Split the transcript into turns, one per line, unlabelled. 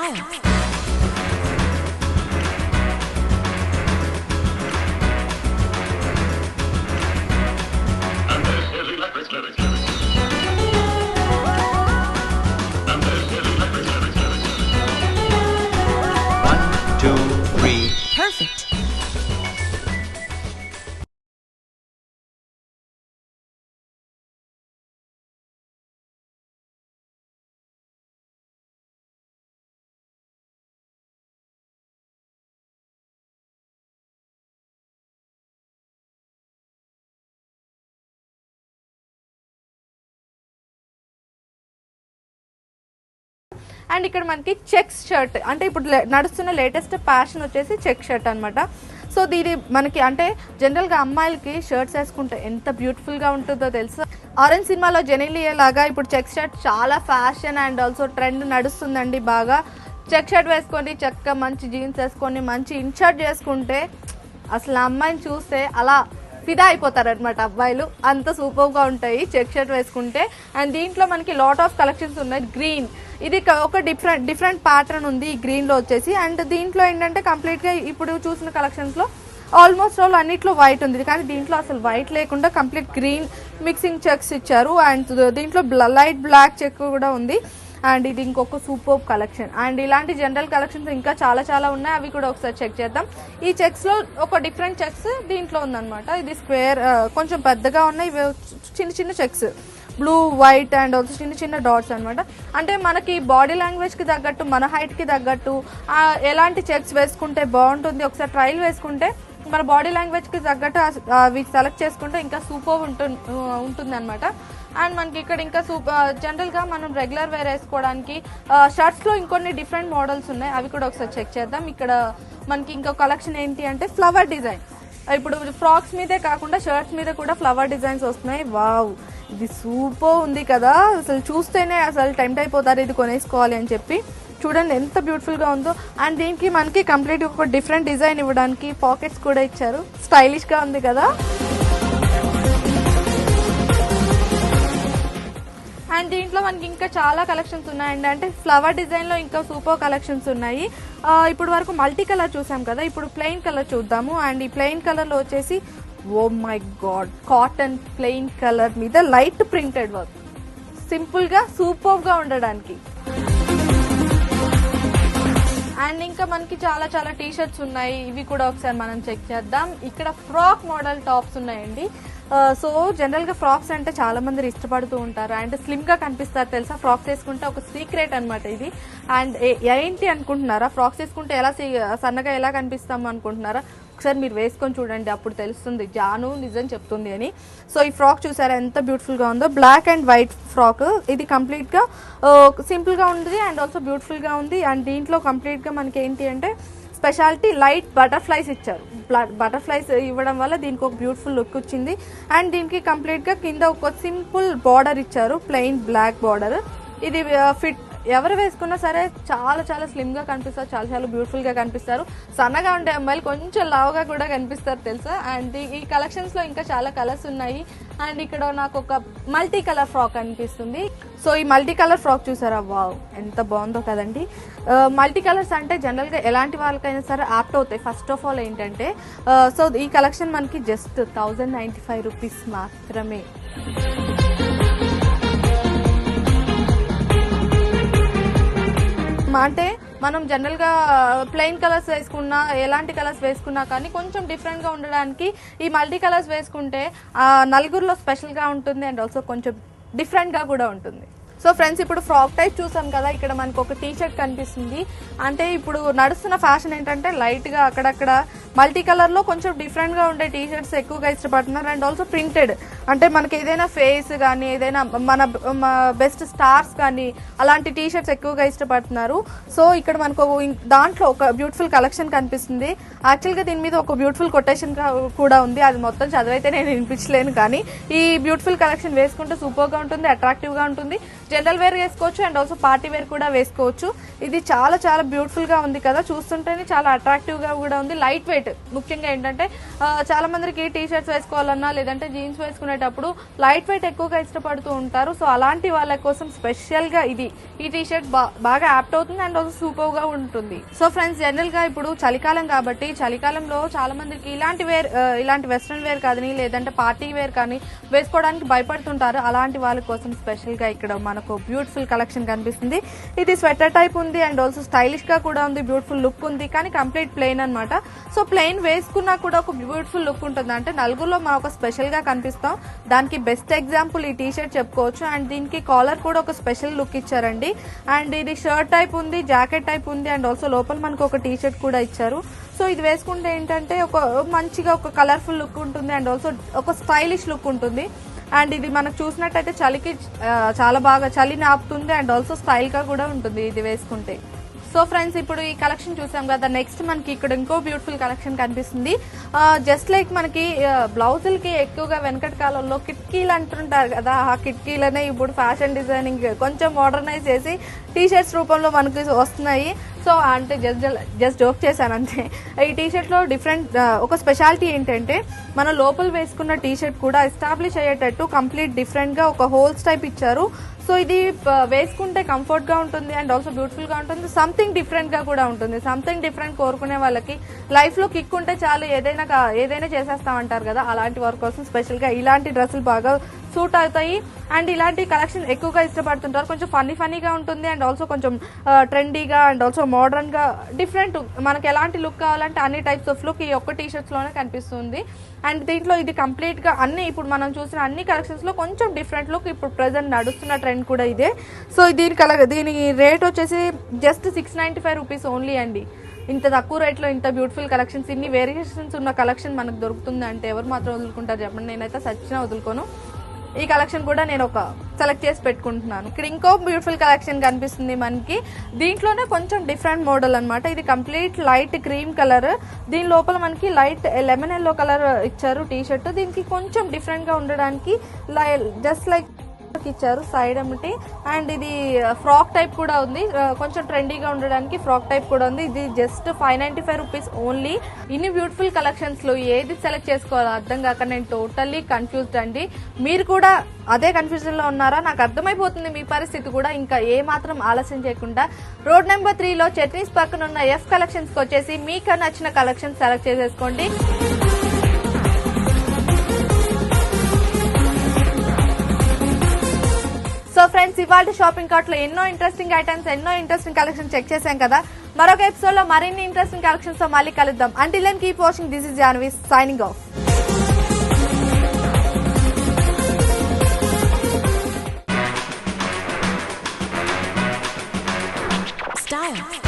style. Perfect.
And ఇక్కడ మనకి checks shirt అంటే ఇప్పుడు నడుస్తున్న లేటెస్ట్ ఫ్యాషన్ వచ్చేసి చెక్ షర్ట్ అనమాట. సో దీని మనకి అంటే జనరల్గా అమ్మాయిలకి షర్ట్స్ వేసుకుంటే ఎంత బ్యూటిఫుల్గా ఉంటుందో తెలుసా. ఆరెంజ్ సినిమాలో జెనిలియా లాగా ఇప్పుడు చెక్ షర్ట్ చాలా ఫ్యాషన్ అండ్ ఆల్సో ట్రెండ్ నడుస్తుందండి బాగా. చెక్ షర్ట్ వేసుకొని చక్కగా మంచి జీన్స్ వేసుకొని మంచి ఇన్షర్ట్ చేసుకుంటే అసలు అమ్మాయిని చూస్తే అలా ఫిదా అయిపోతారు అనమాట అబ్బాయిలు, అంత సూపర్గా ఉంటాయి చెక్ షర్ట్ వేసుకుంటే. అండ్ దీంట్లో మనకి లాట్ ఆఫ్ కలెక్షన్స్ ఉన్నాయి. గ్రీన్ ఇది ఒక డిఫరెంట్ ప్యాటర్న్ ఉంది ఈ గ్రీన్లో వచ్చేసి. అండ్ దీంట్లో ఏంటంటే కంప్లీట్గా ఇప్పుడు చూసిన కలెక్షన్స్లో ఆల్మోస్ట్ ఆల్ అన్నిట్లో వైట్ ఉంది, కానీ దీంట్లో అసలు వైట్ లేకుండా కంప్లీట్ గ్రీన్ మిక్సింగ్ చెక్స్ ఇచ్చారు. అండ్ దీంట్లో లైట్ బ్లాక్ చెక్ కూడా ఉంది. అండ్ ఇది ఇంకొక సూపర్ కలెక్షన్. అండ్ ఇలాంటి జనరల్ కలెక్షన్స్ ఇంకా చాలా ఉన్నాయి, అవి కూడా ఒకసారి చెక్ చేద్దాం. ఈ చెక్స్లో ఒక డిఫరెంట్ చెక్స్ దీంట్లో ఉందన్నమాట. ఇది స్క్వేర్ కొంచెం పెద్దగా ఉన్నాయి, చిన్న checks blue white and also చిన్న డాట్స్ అనమాట. అంటే మనకి బాడీ లాంగ్వేజ్కి తగ్గట్టు మన హైట్కి తగ్గట్టు ఎలాంటి చెక్స్ వేసుకుంటే బాగుంటుంది ఒకసారి ట్రయల్ వేసుకుంటే మన బాడీ లాంగ్వేజ్కి తగ్గట్టు అవి సెలెక్ట్ చేసుకుంటే ఇంకా సూపర్ ఉంటుంది అనమాట. అండ్ మనకి ఇక్కడ ఇంకా జనరల్గా మనం రెగ్యులర్ వేర్ వేసుకోవడానికి షర్ట్స్లో ఇంకొన్ని డిఫరెంట్ మోడల్స్ ఉన్నాయి, అవి కూడా ఒకసారి చెక్ చేద్దాం. ఇక్కడ మనకి ఇంకో కలెక్షన్ ఏంటి అంటే ఫ్లవర్ డిజైన్. ఇప్పుడు ఫ్రాక్స్ మీదే కాకుండా షర్ట్స్ మీద కూడా ఫ్లవర్ డిజైన్స్ వస్తున్నాయి. వావ్, ఇది సూపర్ ఉంది కదా, అసలు చూస్తేనే అసలు టెంప్ట్ అయిపోతారు ఇది కొనేసుకోవాలి అని చెప్పి. చూడండి ఎంత బ్యూటిఫుల్గా ఉందో. అండ్ దీనికి మనకి కంప్లీట్గా ఒక డిఫరెంట్ డిజైన్ ఇవ్వడానికి పాకెట్స్ కూడా ఇచ్చారు, స్టైలిష్గా ఉంది కదా. అండ్ దీంట్లో మనకి ఇంకా చాలా కలెక్షన్స్ ఉన్నాయండి. అంటే ఫ్లవర్ డిజైన్లో ఇంకా సూపర్ కలెక్షన్స్ ఉన్నాయి. ఇప్పుడు వరకు మల్టీ కలర్ చూసాం కదా, ఇప్పుడు ప్లెయిన్ కలర్ చూద్దాము. అండ్ ఈ ప్లెయిన్ కలర్లో వచ్చేసి oh my god, cotton plain colour మీద లైట్ ప్రింటెడ్ వర్క్, సింపుల్గా సూపర్గా ఉండడానికి. అండ్ ఇంకా మనకి చాలా టీ షర్ట్స్ ఉన్నాయి, ఇవి కూడా ఒకసారి మనం చెక్ చేద్దాం. ఇక్కడ ఫ్రాక్ మోడల్ టాప్స్ ఉన్నాయండి. సో జనరల్గా ఫ్రాక్స్ అంటే చాలా మంది ఇష్టపడుతూ ఉంటారు అండ్ స్లిమ్గా కనిపిస్తారు తెలుసా. ఫ్రాక్స్ వేసుకుంటే ఒక సీక్రెట్ అనమాట ఇది. అండ్ ఏంటి అనుకుంటున్నారా, ఫ్రాక్స్ వేసుకుంటే సన్నగా ఎలా కనిపిస్తాము అనుకుంటున్నారా, ఒకసారి మీరు వేసుకొని చూడండి, అప్పుడు తెలుస్తుంది జాను నిజం చెప్తుంది అని. సో ఈ ఫ్రాక్ చూసారా ఎంత బ్యూటిఫుల్గా ఉందో, బ్లాక్ అండ్ వైట్ ఫ్రాక్. ఇది కంప్లీట్గా సింపుల్గా ఉంది అండ్ ఆల్సో బ్యూటిఫుల్గా ఉంది. అండ్ దీంట్లో కంప్లీట్గా మనకి ఏంటి అంటే స్పెషాలిటీ లైట్ బటర్ఫ్లైస్ ఇచ్చారు. బటర్ఫ్లైస్ ఇవ్వడం వల్ల దీనికి ఒక బ్యూటిఫుల్ లుక్ వచ్చింది. అండ్ దీనికి కంప్లీట్గా కింద ఒక సింపుల్ బార్డర్ ఇచ్చారు, ప్లెయిన్ బ్లాక్ బార్డర్. ఇది ఫిట్ ఎవరు వేసుకున్నా సరే చాలా స్లిమ్గా కనిపిస్తారు, చాలా బ్యూటిఫుల్గా కనిపిస్తారు. సన్నగా ఉండే అమ్మాయిలు కొంచెం లావుగా కూడా కనిపిస్తారు తెలుసా. అండ్ ఈ కలెక్షన్స్లో ఇంకా చాలా కలర్స్ ఉన్నాయి. అండ్ ఇక్కడ నాకు ఒక మల్టీ కలర్ ఫ్రాక్ అనిపిస్తుంది. సో ఈ మల్టీ కలర్ ఫ్రాక్ చూసారా, వావ్ ఎంత బాగుందో కదండి. మల్టీ కలర్స్ అంటే జనరల్గా ఎలాంటి వాళ్ళకైనా సరే యాప్ట్ అవుతాయి. ఫస్ట్ ఆఫ్ ఆల్ ఏంటంటే సో ఈ కలెక్షన్ మనకి జస్ట్ 1095 రూపీస్ మాత్రమే. అంటే మనం జనరల్గా ప్లెయిన్ కలర్స్ వేసుకున్నా ఎలాంటి కలర్స్ వేసుకున్నా కానీ కొంచెం డిఫరెంట్గా ఉండడానికి ఈ మల్టీ కలర్స్ వేసుకుంటే నలుగురిలో స్పెషల్గా ఉంటుంది అండ్ ఆల్సో కొంచెం డిఫరెంట్గా కూడా ఉంటుంది. సో ఫ్రెండ్స్, ఇప్పుడు ఫ్రాక్ టైప్ చూసాం కదా, ఇక్కడ మనకు ఒక టీ షర్ట్ కనిపిస్తుంది. అంటే ఇప్పుడు నడుస్తున్న ఫ్యాషన్ ఏంటంటే లైట్గా అక్కడక్కడ మల్టీ కలర్లో కొంచెం డిఫరెంట్గా ఉండే టీ షర్ట్స్ ఎక్కువగా ఇష్టపడుతున్నారు. అండ్ ఆల్సో ప్రింటెడ్, అంటే మనకి ఏదైనా ఫేస్ కానీ ఏదైనా మన బెస్ట్ స్టార్స్ కానీ అలాంటి టీ షర్ట్స్ ఎక్కువగా ఇష్టపడుతున్నారు. సో ఇక్కడ మనకు దాంట్లో ఒక బ్యూటిఫుల్ కలెక్షన్ కనిపిస్తుంది. యాక్చువల్గా దీని మీద ఒక బ్యూటిఫుల్ కొటేషన్ కూడా ఉంది, అది మొత్తం చదివైతే నేను వినిపించలేను. కానీ ఈ బ్యూటిఫుల్ కలెక్షన్ వేసుకుంటే సూపర్గా ఉంటుంది, అట్రాక్టివ్గా ఉంటుంది. జనరల్ వేర్ వేసుకోవచ్చు అండ్ ఆల్సో పార్టీ వేర్ కూడా వేసుకోవచ్చు. ఇది చాలా చాలా బ్యూటిఫుల్ గా ఉంది కదా, చూస్తుంటేనే చాలా అట్రాక్టివ్ గా కూడా ఉంది. లైట్ వెయిట్ ముఖ్యంగా ఏంటంటే చాలా మందికి టీ షర్ట్స్ వేసుకోవాలన్నా లేదంటే జీన్స్ వేసుకునేటప్పుడు లైట్ వెయిట్ ఎక్కువగా ఇష్టపడుతూ ఉంటారు. సో అలాంటి వాళ్ళ కోసం స్పెషల్ గా ఈ టీ షర్ట్ బాగా యాప్ట్ అవుతుంది అండ్ ఆల్సో సూపర్ గా ఉంటుంది. సో ఫ్రెండ్స్, జనరల్ గా ఇప్పుడు చలికాలం కాబట్టి చలికాలంలో చాలా మందికి ఇలాంటి వెస్ట్రన్ వేర్ కానీ లేదంటే పార్టీ వేర్ కానీ వేసుకోవడానికి భయపడుతుంటారు. అలాంటి వాళ్ళ కోసం స్పెషల్ గా ఇక్కడ మనకు బ్యూటిఫుల్ కలెక్షన్ కనిపిస్తుంది. ఇది స్వెటర్ టైప్ ఉంది అండ్ ఆల్సో స్టైలిష్ గా కూడా ఉంది, బ్యూటిఫుల్ లుక్ ఉంది, కానీ కంప్లీట్ ప్లెయిన్ అనమాట. సో ప్లెయిన్ వేసుకున్నా కూడా ఒక బ్యూటిఫుల్ లుక్ ఉంటుంది. అంటే నలుగురులో మనం ఒక స్పెషల్ గా కనిపిస్తాం. దానికి బెస్ట్ ఎగ్జాంపుల్ ఈ టీ షర్ట్ చెప్పుకోవచ్చు. అండ్ దీనికి కాలర్ కూడా ఒక స్పెషల్ లుక్ ఇచ్చారండి. అండ్ ఇది షర్ట్ టైప్ ఉంది, జాకెట్ టైప్ ఉంది అండ్ ఆల్సో లోపల మనకు ఒక టీ షర్ట్ కూడా ఇచ్చారు. సో ఇది వేసుకుంటే ఏంటంటే ఒక మంచిగా ఒక కలర్ఫుల్ లుక్ ఉంటుంది అండ్ ఆల్సో ఒక స్టైలిష్ లుక్ ఉంటుంది. అండ్ ఇది మనకు చూసినట్టయితే చలికి చాలా బాగా చలిని ఆపుతుంది అండ్ ఆల్సో స్టైల్ గా కూడా ఉంటుంది ఇది వేసుకుంటే. సో ఫ్రెండ్స్, ఇప్పుడు ఈ కలెక్షన్ చూసాం కదా, నెక్స్ట్ మనకి ఇక్కడ ఇంకో బ్యూటిఫుల్ కలెక్షన్ కనిపిస్తుంది. జస్ట్ లైక్ మనకి బ్లౌజులకి ఎక్కువగా వెనకటి కాలంలో కిటికీలు అంటుంటారు కదా, ఆ కిటికీలనే ఇప్పుడు ఫ్యాషన్ డిజైనింగ్ కొంచెం మోడర్నైజ్ చేసి టీ షర్ట్స్ రూపంలో మనకి వస్తున్నాయి. సో అంటే జస్ట్ జోక్ చేశాను అంతే. ఈ టీ షర్ట్ లో డిఫరెంట్ ఒక స్పెషాలిటీ ఏంటంటే మన లోపల వేసుకున్న టీ షర్ట్ కూడా ఎస్టాబ్లిష్ అయ్యేటట్టు కంప్లీట్ డిఫరెంట్ గా ఒక హోల్స్ టైప్ ఇచ్చారు. సో ఇది వేసుకుంటే కంఫర్ట్ గా ఉంటుంది అండ్ ఆల్సో బ్యూటిఫుల్ గా ఉంటుంది, సంథింగ్ డిఫరెంట్ గా కూడా ఉంటుంది. సంథింగ్ డిఫరెంట్ కోరుకునే వాళ్ళకి, లైఫ్ లో కిక్ ఉంటే చాలు ఏదైనా చేసేస్తామంటారు కదా, అలాంటి వారి కోసం స్పెషల్ గా ఇలాంటి డ్రెస్సులు బాగా సూట్ అవుతాయి. అండ్ ఇలాంటి కలెక్షన్ ఎక్కువగా ఇష్టపడుతుంటారు. కొంచెం ఫన్నీగా ఉంటుంది అండ్ ఆల్సో కొంచెం ట్రెండీగా అండ్ ఆల్సో మోడర్న్ గా డిఫరెంట్, మనకి ఎలాంటి లుక్ కావాలంటే అన్ని టైప్స్ ఆఫ్ లుక్ ఈ ఒక్క టీ షర్ట్స్ లోనే కనిపిస్తుంది. అండ్ దీంట్లో ఇది కంప్లీట్ గా ఇప్పుడు మనం చూసిన అన్ని కలెక్షన్స్ లో కొంచెం డిఫరెంట్ లుక్, ఇప్పుడు ప్రెసెంట్ నడుస్తున్న ట్రెండ్ కూడా ఇదే. సో దీని రేట్ వచ్చేసి జస్ట్ 695 రూపీస్ ఓన్లీ అండి. ఇంత తక్కువ రేట్లో ఇంత బ్యూటిఫుల్ కలెక్షన్స్, ఇన్ని వేరియేషన్స్ ఉన్న కలెక్షన్ మనకు దొరుకుతుంది అంటే ఎవరు మాత్రం వదులుకుంటారు చెప్పండి. నేనైతే సచ్చినా వదులుకోను. ఈ కలెక్షన్ కూడా నేను ఒక సెలెక్ట్ చేసి పెట్టుకుంటున్నాను. ఇక్కడ ఇంకో బ్యూటిఫుల్ కలెక్షన్ కనిపిస్తుంది మనకి. దీంట్లోనే కొంచెం డిఫరెంట్ మోడల్ అనమాట. ఇది కంప్లీట్ లైట్ క్రీమ్ కలర్, దీని లోపల మనకి లైట్ లెమన్ ఎల్లో కలర్ ఇచ్చారు టీ షర్ట్. దీనికి కొంచెం డిఫరెంట్ గా ఉండడానికి జస్ట్ లైక్ ఇచ్చారు సైడ్ అమ్మటి. అండ్ ఇది ఫ్రాక్ టైప్ కూడా ఉంది, కొంచెం ట్రెండీగా ఉండడానికి ఫ్రాక్ టైప్ కూడా ఉంది. ఇది జస్ట్ 595 రూపీస్ ఓన్లీ. ఇన్ని బ్యూటిఫుల్ కలెక్షన్స్ లో ఏది సెలెక్ట్ చేసుకోవాలో అర్థం కాక నేను టోటల్లీ కన్ఫ్యూజ్డ్ అండి. మీరు కూడా అదే కన్ఫ్యూజన్ లో ఉన్నారా? నాకు అర్థమైపోతుంది మీ పరిస్థితి కూడా. ఇంకా ఏ మాత్రం ఆలస్యం చేయకుండా రోడ్ నెంబర్ 3 లో చట్నీస్ పక్కన ఉన్న ఎఫ్ కలెక్షన్స్ కి వచ్చేసి మీకు నచ్చిన కలెక్షన్ సెలెక్ట్ చేసేసుకోండి. సో ఫ్రెండ్స్, ఇవాళ షాపింగ్ కార్ట్ లో ఎన్నో ఇంట్రెస్టింగ్ ఐటమ్స్, ఎన్నో ఇంట్రెస్టింగ్ కలెక్షన్ చెక్ చేశాం కదా. మరొక ఎపిసోడ్ లో మరిన్ని ఇంట్రెస్టింగ్ కలెక్షన్స్ తో మళ్ళీ కలుద్దాం. Until then keep watching. This is Janvi signing off.
Style.